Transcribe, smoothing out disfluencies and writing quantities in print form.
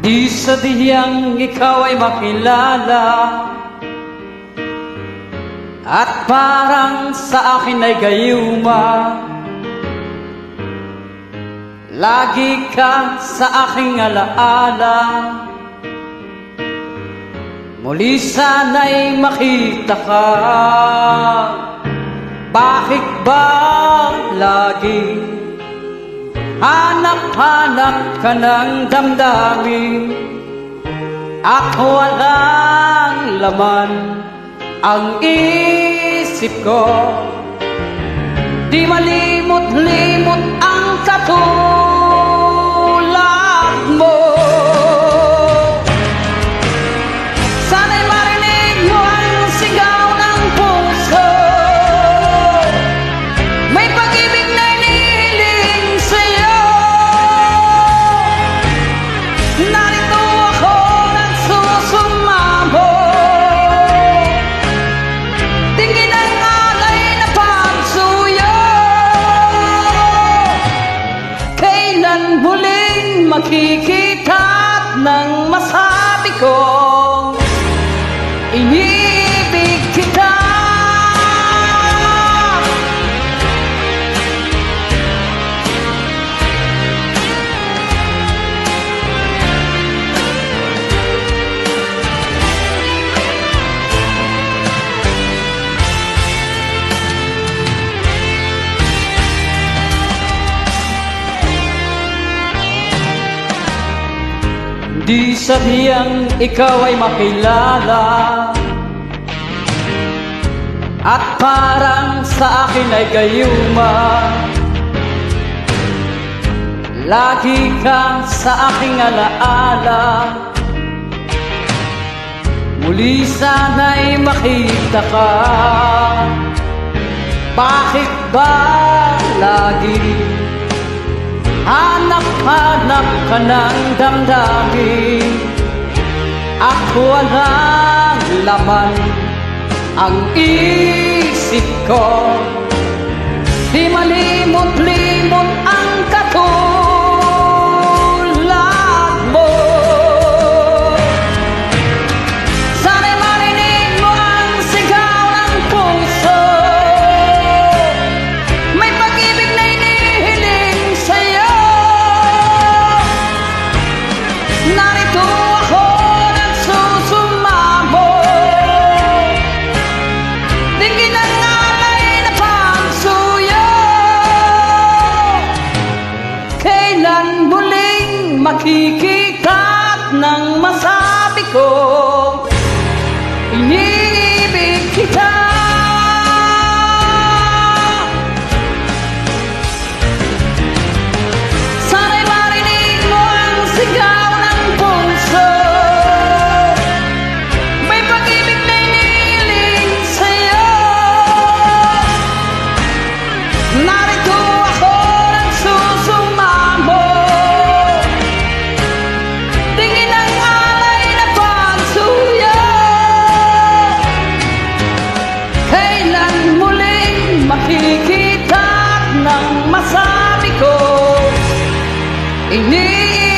Di sadyang ikaw ay makilala, at parang sa akin ay gayuma. Lagi ka sa aking alaala, muli sana'y makita ka. Bakit ba lagi hanap-hanap ka ng damdamin, at walang laman ang isip ko? Di malimot-limot ang katulad mo. Sana'y marinig mo ang sigaw ng puso, may pag-ibig na inihiling sa'yo. Narito ako nagsusumamo, tingin ang alay na pagsuyo. Kailan muling makikita't nang masabi kong inibig kita? Di sadyang ikaw ay makilala, at parang sa akin ay gayuma. Lagi ka sa aking alaala, muli sana'y makita ka. Bakit ba lagi hanap-hanap ka ng damdamin, at walang laman ang isip ko? Di malimot-limot ang katulad mo. Sana'y marinig mo ang sigaw ng puso, may pag-ibig na inihiling sa'yo. Narito ako nagsusumamo, tingin ang alay na pagsuyo. Kailan muling makikita't nang masabi ko inibig kita? Sana'y marinig mo ang sigaw ng puso, may pag-ibig na inihiling sa'yo. Narito ako nagsusumamo, tingin ang alay na pagsuyo. Kailan muling makikita't nang masabi ko inibig